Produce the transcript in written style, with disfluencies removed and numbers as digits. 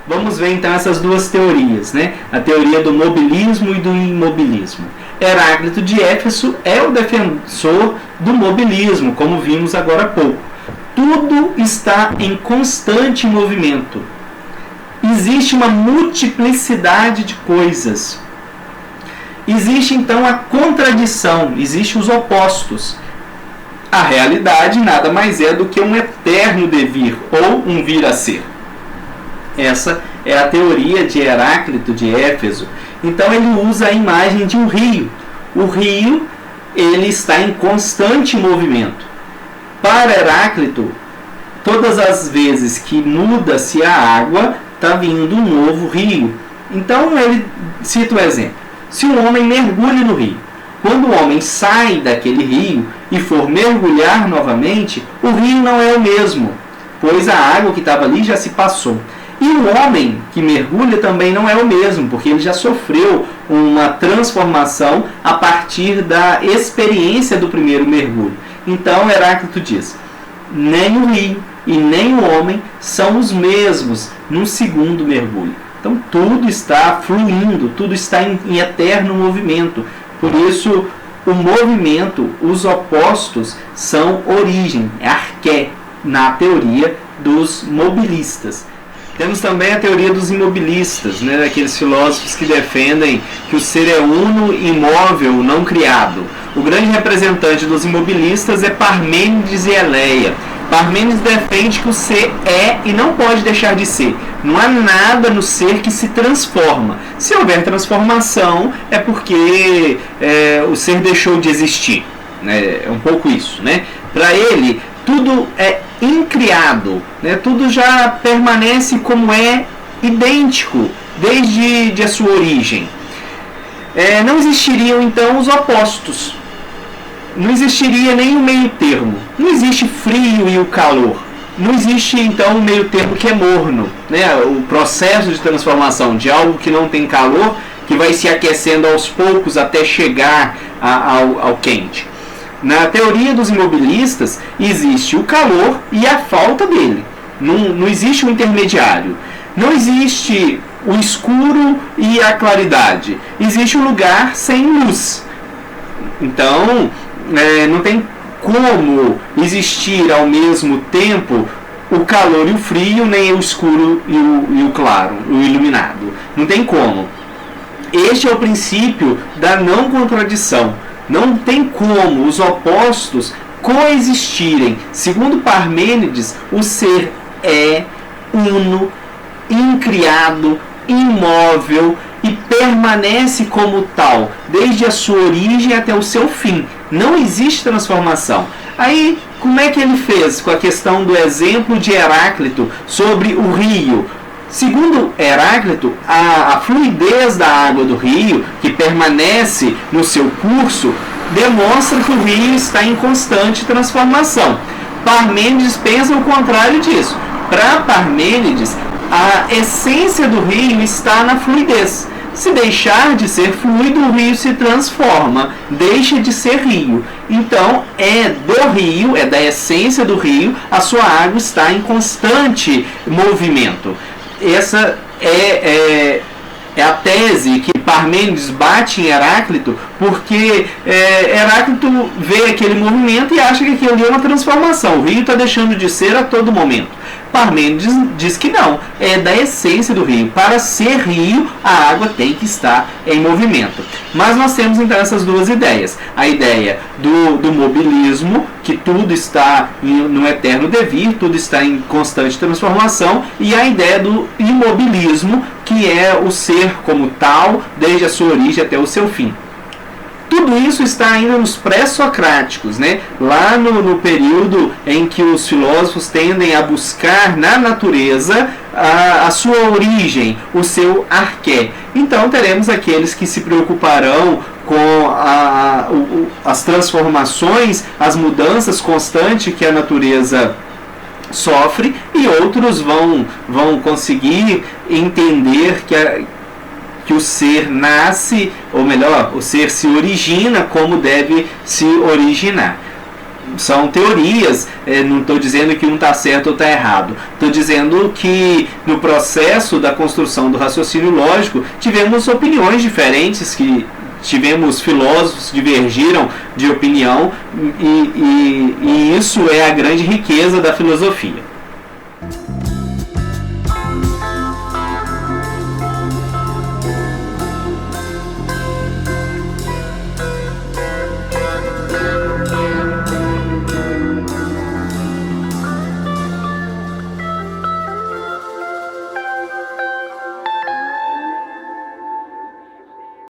Vamos ver então essas duas teorias, né? A teoria do mobilismo e do imobilismo. Heráclito de Éfeso é o defensor do mobilismo, como vimos agora há pouco. Tudo está em constante movimento. Existe uma multiplicidade de coisas. Existe então a contradição, existem os opostos. A realidade nada mais é do que um eterno devir ou um vir a ser. Essa é a teoria de Heráclito de Éfeso. Então ele usa a imagem de um rio. O rio, ele está em constante movimento. Para Heráclito, todas as vezes que muda-se a água, está vindo um novo rio. Então ele cita o exemplo. Se um homem mergulha no rio, quando o homem sai daquele rio e for mergulhar novamente, o rio não é o mesmo, pois a água que estava ali já se passou. E o homem que mergulha também não é o mesmo, porque ele já sofreu uma transformação a partir da experiência do primeiro mergulho. Então Heráclito diz, nem o rio e nem o homem são os mesmos no segundo mergulho. Então tudo está fluindo, tudo está em eterno movimento. Por isso o movimento, os opostos são origem, é arqué, na teoria dos mobilistas. Temos também a teoria dos imobilistas, né, aqueles filósofos que defendem que o ser é uno, imóvel, não criado. O grande representante dos imobilistas é Parmênides e Eleia. Parmênides defende que o ser é e não pode deixar de ser. Não há nada no ser que se transforma. Se houver transformação, é porque o ser deixou de existir. Né? É um pouco isso. Né? Para ele, tudo é incriado, né? Tudo já permanece como é, idêntico, desde a sua origem. Não existiriam então os opostos. Não existiria nem o meio termo. Não existe frio e o calor. Não existe então o meio termo que é morno, né? O processo de transformação de algo que não tem calor, que vai se aquecendo aos poucos até chegar ao quente. Na teoria dos imobilistas, existe o calor e a falta dele. Não existe um intermediário. Não existe o escuro e a claridade. Existe um lugar sem luz. Então, não tem como existir ao mesmo tempo o calor e o frio, nem o escuro e o claro, o iluminado. Não tem como. Este é o princípio da não contradição. Não tem como os opostos coexistirem. Segundo Parmênides, o ser é uno, incriado, imóvel e permanece como tal, desde a sua origem até o seu fim. Não existe transformação. Aí, como é que ele fez com a questão do exemplo de Heráclito sobre o rio? Segundo Heráclito, a fluidez da água do rio, que permanece no seu curso, demonstra que o rio está em constante transformação. Parmênides pensa o contrário disso. Para Parmênides, a essência do rio está na fluidez. Se deixar de ser fluido, o rio se transforma, deixa de ser rio. Então, é do rio, é da essência do rio, a sua água está em constante movimento. Essa é a tese que Parmênides bate em Heráclito, porque Heráclito vê aquele movimento e acha que aquilo ali é uma transformação. O rio está deixando de ser a todo momento. Parmênides diz que não, é da essência do rio. Para ser rio, a água tem que estar em movimento. Mas nós temos então essas duas ideias. A ideia do mobilismo, que tudo está no eterno devir, tudo está em constante transformação, e a ideia do imobilismo, que é o ser como tal, desde a sua origem até o seu fim. Tudo isso está ainda nos pré-socráticos, né? Lá no período em que os filósofos tendem a buscar na natureza a sua origem, o seu arqué. Então teremos aqueles que se preocuparão com as transformações, as mudanças constantes que a natureza sofre, e outros vão conseguir entender que o ser nasce, ou melhor, o ser se origina como deve se originar. são teorias, não estou dizendo que um está certo ou está errado, estou dizendo que no processo da construção do raciocínio lógico tivemos opiniões diferentes, que tivemos filósofos que divergiram de opinião, e isso é a grande riqueza da filosofia.